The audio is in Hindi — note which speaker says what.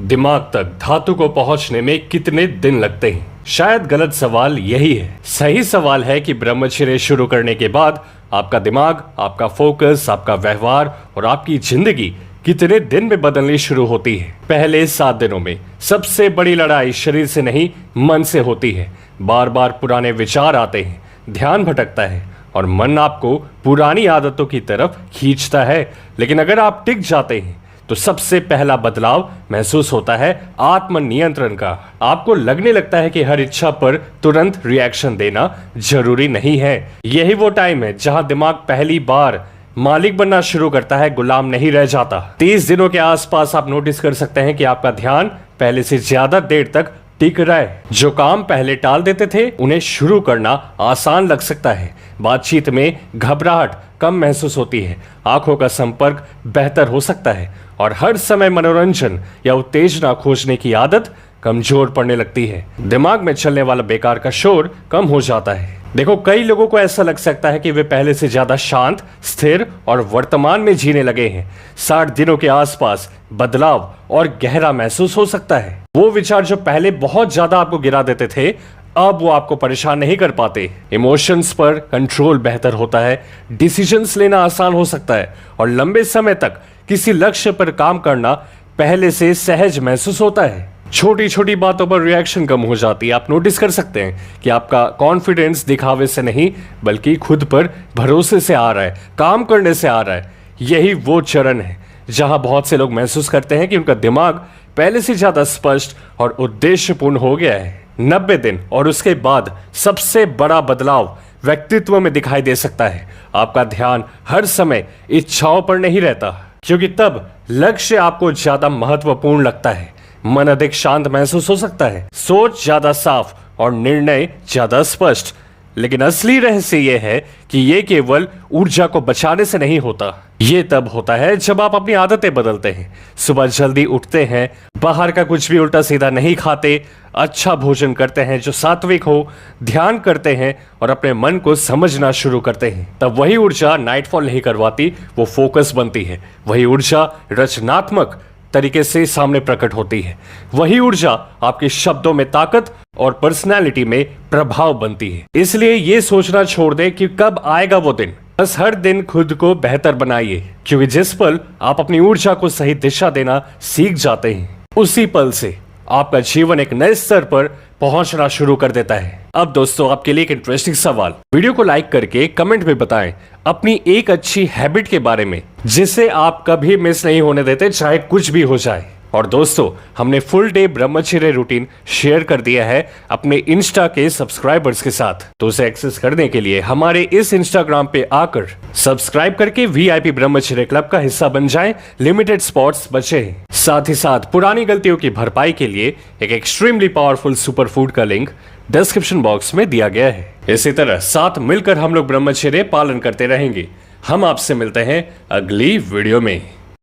Speaker 1: दिमाग तक धातु को पहुंचने में कितने दिन लगते हैं? शायद गलत सवाल यही है। सही सवाल है कि ब्रह्मचर्य शुरू करने के बाद आपका दिमाग, आपका फोकस, आपका व्यवहार और आपकी जिंदगी कितने दिन में बदलनी शुरू होती है। पहले 7 दिनों में सबसे बड़ी लड़ाई शरीर से नहीं, मन से होती है। बार बार पुराने विचार आते हैं, ध्यान भटकता है और मन आपको पुरानी आदतों की तरफ खींचता है। लेकिन अगर आप टिक जाते हैं तो सबसे पहला बदलाव महसूस होता है आत्म नियंत्रण का। आपको लगने लगता है कि हर इच्छा पर तुरंत रिएक्शन देना जरूरी नहीं है। यही वो टाइम है जहां दिमाग पहली बार मालिक बनना शुरू करता है, गुलाम नहीं रह जाता। 30 दिनों के आसपास आप नोटिस कर सकते हैं कि आपका ध्यान पहले से ज्यादा देर तक टिक रहा है। जो काम पहले टाल देते थे उन्हें शुरू करना आसान लग सकता है। बातचीत में घबराहट कम महसूस होती है, आंखों का संपर्क बेहतर हो सकता है और हर समय मनोरंजन या उत्तेजना खोजने की आदत कमजोर पड़ने लगती है। दिमाग में चलने वाला बेकार का शोर कम हो जाता है। देखो, कई लोगों को ऐसा लग सकता है कि वे पहले से ज्यादा शांत, स्थिर और वर्तमान में जीने लगे हैं। 60 दिनों के आसपास बदलाव और गहरा महसूस हो सकता है। वो विचार जो पहले बहुत ज्यादा आपको गिरा देते थे, अब वो आपको परेशान नहीं कर पाते। इमोशंस पर कंट्रोल बेहतर होता है, डिसीजंस लेना आसान हो सकता है और लंबे समय तक किसी लक्ष्य पर काम करना पहले से सहज महसूस होता है। छोटी छोटी बातों पर रिएक्शन कम हो जाती है। आप नोटिस कर सकते हैं कि आपका कॉन्फिडेंस दिखावे से नहीं बल्कि खुद पर भरोसे से आ रहा है, काम करने से आ रहा है। यही वो चरण है जहां बहुत से लोग महसूस करते हैं कि उनका दिमाग पहले से ज्यादा स्पष्ट और उद्देश्यपूर्ण हो गया है। 90 दिन और उसके बाद सबसे बड़ा बदलाव व्यक्तित्व में दिखाई दे सकता है। आपका ध्यान हर समय इच्छाओं पर नहीं रहता, क्योंकि तब लक्ष्य आपको ज्यादा महत्वपूर्ण लगता है। मन अधिक शांत महसूस हो सकता है, सोच ज्यादा साफ और निर्णय ज्यादा स्पष्ट। लेकिन असली रहस्य यह है कि यह केवल ऊर्जा को बचाने से नहीं होता। ये तब होता है जब आप अपनी आदतें बदलते हैं। सुबह जल्दी उठते हैं, बाहर का कुछ भी उल्टा सीधा नहीं खाते, अच्छा भोजन करते हैं जो सात्विक हो, ध्यान करते हैं और अपने मन को समझना शुरू करते हैं। तब वही ऊर्जा नाइटफॉल नहीं करवाती, वो फोकस बनती है। वही ऊर्जा रचनात्मक तरीके से सामने प्रकट होती है। वही ऊर्जा आपके शब्दों में ताकत और पर्सनालिटी में प्रभाव बनती है। इसलिए ये सोचना छोड़ दें कि कब आएगा वो दिन। बस हर दिन खुद को बेहतर बनाइए, क्योंकि जिस पल आप अपनी ऊर्जा को सही दिशा देना सीख जाते हैं, उसी पल से आपका जीवन एक नए स्तर पर पहुंचना शुरू कर देता है। अब दोस्तों, आपके लिए एक इंटरेस्टिंग सवाल। वीडियो को लाइक करके कमेंट में बताएं अपनी एक अच्छी हैबिट के बारे में जिसे आप कभी मिस नहीं होने देते, चाहे कुछ भी हो जाए। और दोस्तों, हमने फुल डे ब्रह्मचर्य रूटीन शेयर कर दिया है अपने इंस्टा के सब्सक्राइबर्स के साथ। तो उसे एक्सेस करने के लिए हमारे इस इंस्टाग्राम पे आकर सब्सक्राइब करके VIP ब्रह्मचर्य क्लब का हिस्सा बन जाएं। लिमिटेड स्पॉट्स बचे हैं। साथ ही साथ पुरानी गलतियों की भरपाई के लिए एक एक्सट्रीमली पावरफुल सुपर फूड का लिंक डिस्क्रिप्शन बॉक्स में दिया गया है। इसी तरह साथ मिलकर हम लोग ब्रह्मचर्य पालन करते रहेंगे। हम आपसे मिलते हैं अगली वीडियो में।